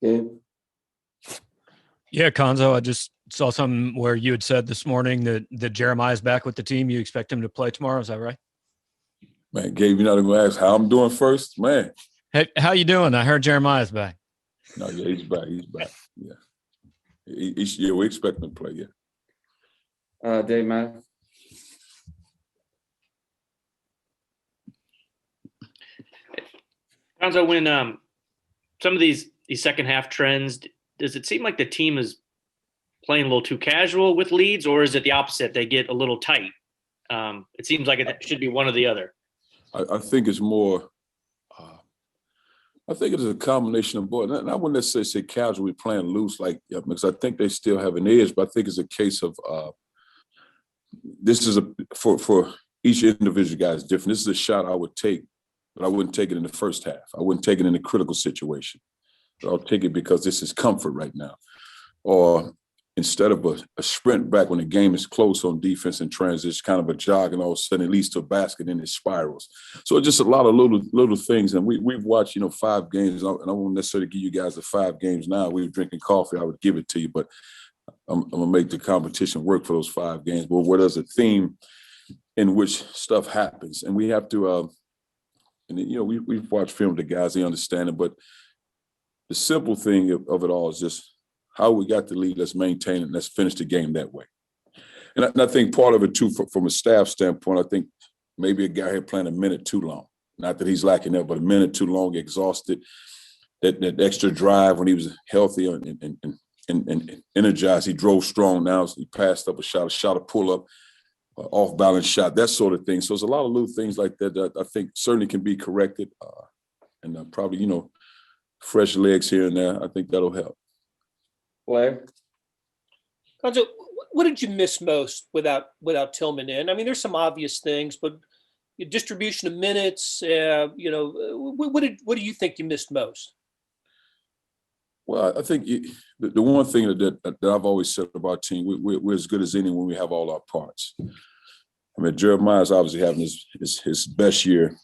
Gabe? Yeah, Cuonzo, I just saw something where you had said this morning that Jeremiah's back with the team. You expect him to play tomorrow. Is that right? Man, Gabe, you're not even going to ask how I'm doing first? Man. Hey, how you doing? I heard Jeremiah's back. No, yeah, he's back. He's back. Yeah. Yeah, we expect him to play, yeah. Dave, Matt? Cuonzo, when some of these second half trends, does it seem like the team is playing a little too casual with leads, or is it the opposite? They get a little tight. It seems like it should be one or the other. I think it's more. I think it is a combination of both. And I wouldn't necessarily say casually playing loose, because I think they still have an edge. But I think it's a case of this is for each individual guy is different. This is a shot I would take, but I wouldn't take it in the first half. I wouldn't take it in a critical situation. But I'll take it because this is comfort right now. Or instead of a sprint back when the game is close on defense and transition, kind of a jog, and all of a sudden it leads to a basket and it spirals. So it's just a lot of little things. And we've watched, 5 games, and I won't necessarily give you guys the 5 games now. We were drinking coffee, I would give it to you, but I'm going to make the competition work for those 5 games. But where there's a theme in which stuff happens, and we have to, we've watched film with the guys, they understand it, but the simple thing of it all is just how we got the lead, let's maintain it, and let's finish the game that way. And I think part of it, too, from a staff standpoint, I think maybe a guy here playing a minute too long. Not that he's lacking that, but a minute too long, exhausted. That extra drive when he was healthy and energized, he drove strong. Now he passed up a shot, a pull-up, off-balance shot, that sort of thing. So there's a lot of little things like that I think certainly can be corrected. And probably, fresh legs here and there, I think that'll help. Blair? Cuonzo, what did you miss most without Tillman in? I mean, there's some obvious things, but distribution of minutes, what do you think you missed most? Well, I think the one thing that I've always said about our team, we're as good as anyone when we have all our parts. I mean, Jeremiah's obviously having his best year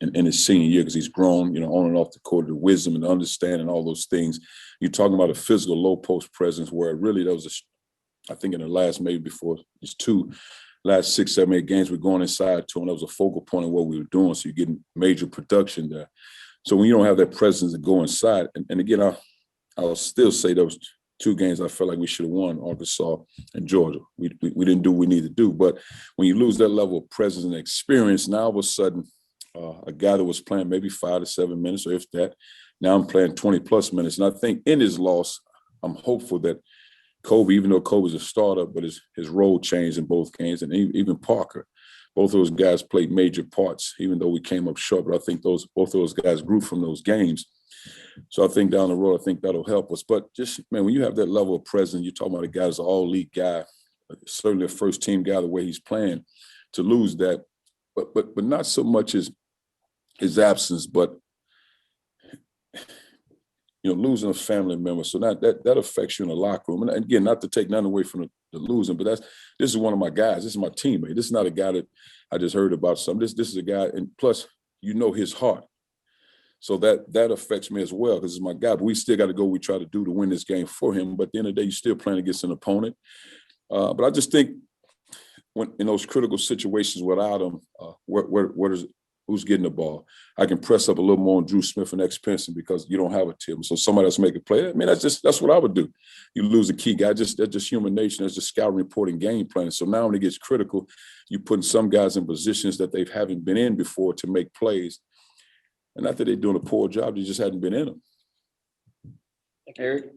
in his senior year because he's grown, on and off the court, the wisdom and the understanding, all those things. You're talking about a physical low post presence where really that was, I think in the last, maybe before these 6, 7, 8 games, we're going inside to, and that was a focal point of what we were doing. So you're getting major production there. So when you don't have that presence to go inside, and again, I'll still say those 2 games I felt like we should have won, Arkansas and Georgia. We didn't do what we needed to do. But when you lose that level of presence and experience, now all of a sudden, a guy that was playing maybe 5 to 7 minutes, or if that, now I'm playing 20-plus minutes. And I think in his loss, I'm hopeful that Kobe, even though Kobe's a starter, but his role changed in both games, and even Parker. Both those guys played major parts, even though we came up short. But I think both of those guys grew from those games. So I think down the road, I think that'll help us. But just, man, when you have that level of presence, you're talking about a guy that's an all-league guy, certainly a first-team guy, the way he's playing, to lose that. But not so much as his absence, but losing a family member. So that affects you in the locker room. And again, not to take nothing away from the losing, but this is one of my guys. This is my teammate. This is not a guy that I just heard about something. This is a guy, and plus, his heart. So that affects me as well because it's my guy. But we still got to go. We try to do to win this game for him. But at the end of the day, you're still playing against an opponent. But I just think when in those critical situations without him, who's getting the ball? I can press up a little more on Drew Smith and X Pinson because you don't have a Tim. So somebody else make a play. I mean, that's what I would do. You lose a key guy. That's just human nature. That's just scouting, reporting, game planning. So now when it gets critical, you're putting some guys in positions that they haven't been in before to make plays. And not that they're doing a poor job, they just hadn't been in them. Eric?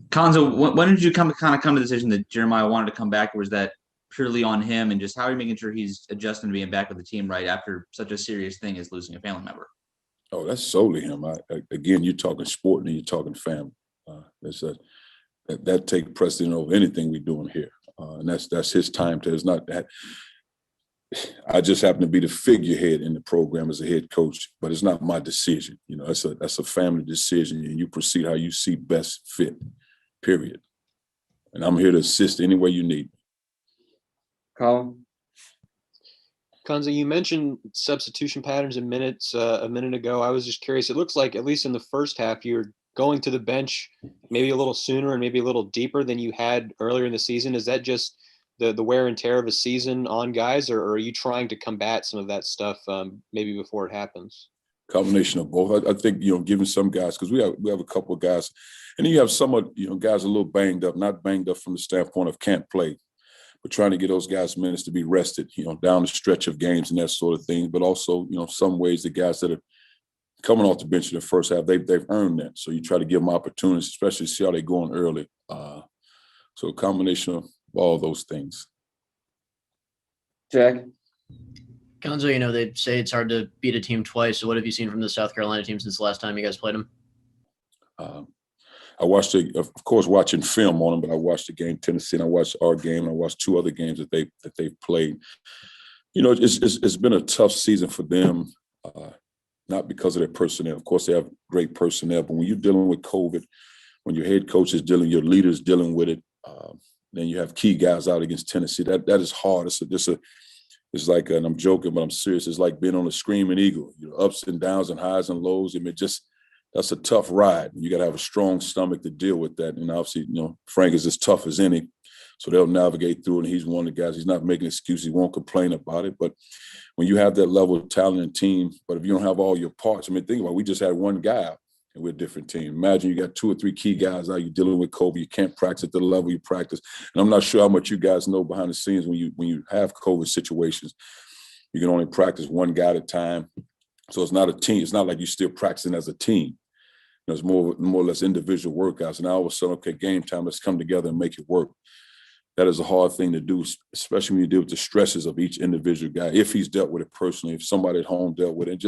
Cuonzo, when did you come to the decision that Jeremiah wanted to come back, or was that purely on him, and just how are you making sure he's adjusting to being back with the team right after such a serious thing as losing a family member? Oh, that's solely him. Again, you're talking sport and you're talking family. That takes precedent over anything we're doing here. And that's his time to. It's not that. I just happen to be the figurehead in the program as a head coach, but it's not my decision. That's a family decision, and you proceed how you see best fit, period. And I'm here to assist any way you need. Colin? Cuonzo, you mentioned substitution patterns and minutes a minute ago. I was just curious. It looks like, at least in the first half, you're going to the bench maybe a little sooner and maybe a little deeper than you had earlier in the season. Is that just the wear and tear of a season on guys, or are you trying to combat some of that stuff maybe before it happens? Combination of both. I think, giving some guys, because we have a couple of guys, and then you have some of, guys a little banged up, not banged up from the standpoint of can't play, but trying to get those guys minutes to be rested, down the stretch of games and that sort of thing. But also, some ways the guys that are coming off the bench in the first half, they've earned that. So you try to give them opportunities, especially see how they're going early. So a combination of all those things. Jack. Cuonzo, they say it's hard to beat a team twice. So what have you seen from the South Carolina team since the last time you guys played them? I watched of course, watching film on them, but I watched the game Tennessee, and I watched our game, and I watched two other games that they've played. It's been a tough season for them, not because of their personnel. Of course, they have great personnel, but when you're dealing with COVID, when your head coach is your leader's dealing with it, then you have key guys out against Tennessee. That is hard. It's like, and I'm joking, but I'm serious. It's like being on a screaming eagle. Ups and downs and highs and lows. That's a tough ride. You got to have a strong stomach to deal with that. And obviously, Frank is as tough as any, so they'll navigate through it. And he's one of the guys. He's not making excuses. He won't complain about it. But when you have that level of talent and team, but if you don't have all your parts, think about it, we just had one guy out, and we're a different team. Imagine you got 2 or 3 key guys out. You're dealing with COVID. You can't practice at the level you practice. And I'm not sure how much you guys know behind the scenes when you have COVID situations. You can only practice one guy at a time. So it's not a team. It's not like you're still practicing as a team. It's more or less individual workouts. And now all of a sudden, okay, game time, let's come together and make it work. That is a hard thing to do, especially when you deal with the stresses of each individual guy. If he's dealt with it personally, if somebody at home dealt with it,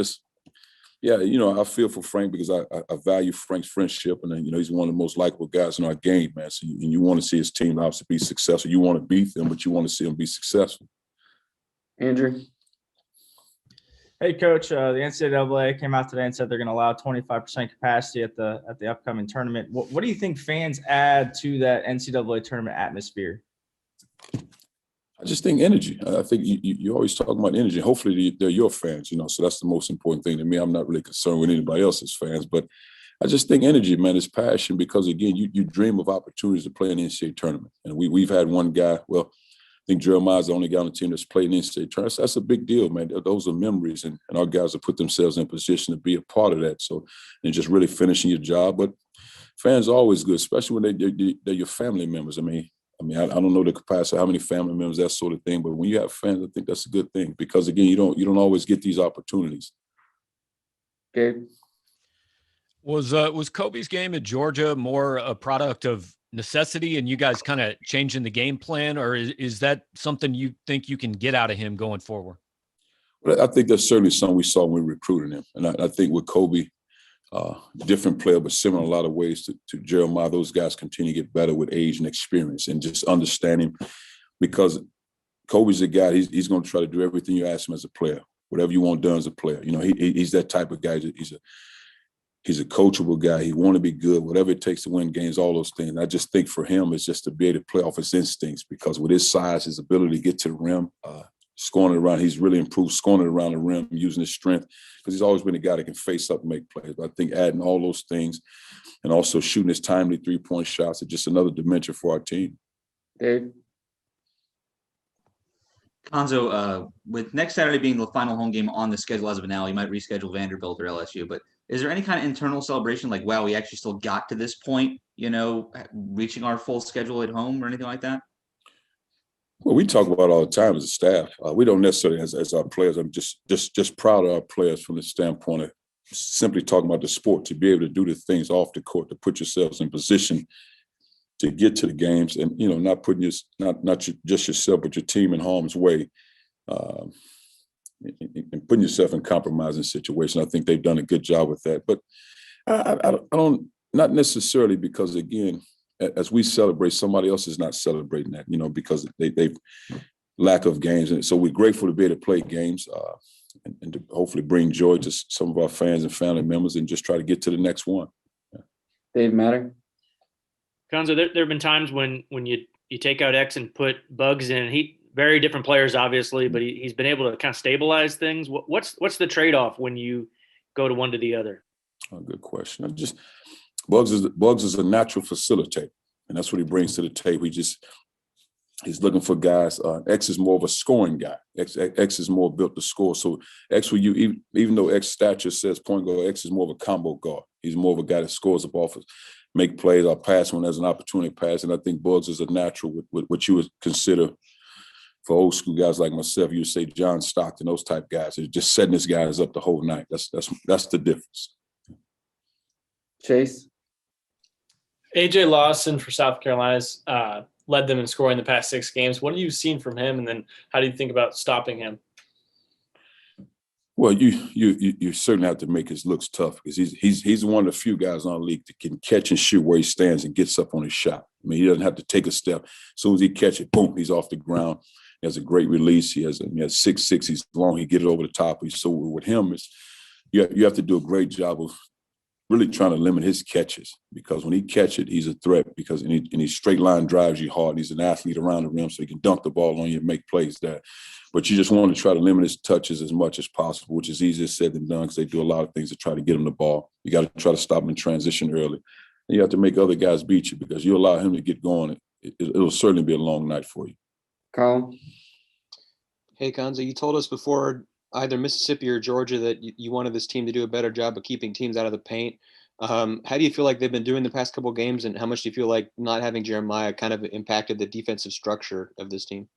I feel for Frank because I value Frank's friendship, and he's one of the most likable guys in our game, man. So you want to see his team obviously be successful. You want to beat them, but you want to see them be successful. Andrew. Hey, Coach. The NCAA came out today and said they're going to allow 25% capacity at the upcoming tournament. What do you think fans add to that NCAA tournament atmosphere? I just think energy. I think you always talk about energy. Hopefully they're your fans, so that's the most important thing to me. I'm not really concerned with anybody else's fans, but I just think energy, man, is passion because, again, you dream of opportunities to play in the NCAA tournament. And we've had one guy, I think Jeremiah's the only guy on the team that's played in the NCAA tournament. That's a big deal, man. Those are memories, and our guys have put themselves in a position to be a part of that. So, and just really finishing your job. But fans are always good, especially when they're your family members. I don't know the capacity, how many family members, that sort of thing. But when you have fans, I think that's a good thing because, again, you don't always get these opportunities. Gabe. Was Kobe's game at Georgia more a product of necessity and you guys kind of changing the game plan, or is that something you think you can get out of him going forward? Well, I think that's certainly something we saw when we recruited him. And I think with Kobe, different player, but similar in a lot of ways to Jeremiah, those guys continue to get better with age and experience and just understanding, because Kobe's a guy, he's going to try to do everything you ask him as a player, whatever you want done as a player. He's that type of guy. He's a coachable guy. He want to be good, whatever it takes to win games, all those things. I just think for him, it's just to be able to play off his instincts, because with his size, his ability to get to the rim, scoring it around, he's really improved scoring it around the rim, using his strength, because he's always been a guy that can face up and make plays. But I think adding all those things and also shooting his timely three-point shots is just another dimension for our team. Dave. Cuonzo, with next Saturday being the final home game on the schedule as of now, you might reschedule Vanderbilt or LSU, but is there any kind of internal celebration like, wow, we actually still got to this point, reaching our full schedule at home or anything like that? Well, we talk about it all the time as a staff. We don't necessarily as our players. I'm just proud of our players from the standpoint of simply talking about the sport, to be able to do the things off the court, to put yourselves in position to get to the games, and not putting just yourself but your team in harm's way, and putting yourself in compromising situations. I think they've done a good job with that. But I don't, not necessarily, because, again, as we celebrate, somebody else is not celebrating that, because they've lack of games. And so we're grateful to be able to play games and to hopefully bring joy to some of our fans and family members, and just try to get to the next one. Dave Matter. Cuonzo, there have been times when you take out X and put Bugs in. very different players, obviously, but he's been able to kind of stabilize things. What's the trade-off when you go to one to the other? Oh, good question. Bugs is a natural facilitator, and that's what he brings to the table. He's looking for guys. X is more of a scoring guy. X is more built to score. So X, even though X stature says point guard, X is more of a combo guard. He's more of a guy that scores up off, make plays, or pass when there's an opportunity to pass. And I think Bugs is a natural with what you would consider for old school guys like myself. You would say John Stockton, those type guys. They're just setting his guys up the whole night. That's the difference. Chase. AJ Lawson for South Carolina's led them in scoring the past 6 games. What have you seen from him, and then how do you think about stopping him? Well, you certainly have to make his looks tough because he's one of the few guys on the league that can catch and shoot where he stands and gets up on his shot. I mean, he doesn't have to take a step. As soon as he catch it, boom, he's off the ground. He has a great release. He has 6'6". He's long. He get it over the top. So with him, you have to do a great job of really trying to limit his catches, because when he catch it, he's a threat, because and he straight line drives you hard. He's an athlete around the rim, so he can dunk the ball on you and make plays there. But you just want to try to limit his touches as much as possible, which is easier said than done, because they do a lot of things to try to get him the ball. You got to try to stop him in transition early. And you have to make other guys beat you, because you allow him to get going, it'll certainly be a long night for you. Colin. Hey, Cuonzo, you told us before either Mississippi or Georgia that you wanted this team to do a better job of keeping teams out of the paint. How do you feel like they've been doing the past couple of games, and how much do you feel like not having Jeremiah kind of impacted the defensive structure of this team?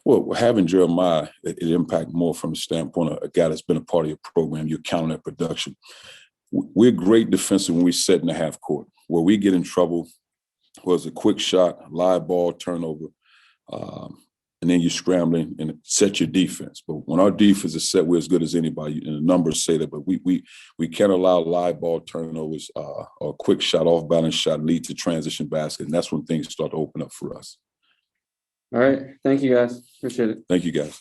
Well, having Jeremiah, it impacts more from the standpoint of a guy that's been a part of your program. You're counting that production. We're great defensive when we set in the half court. Where we get in trouble was a quick shot, live ball, turnover, and then you're scrambling and set your defense. But when our defense is set, we're as good as anybody, and the numbers say that. But we can't allow live ball turnovers or a quick shot, off balance shot lead to transition basket, and that's when things start to open up for us. All right. Thank you, guys. Appreciate it. Thank you, guys.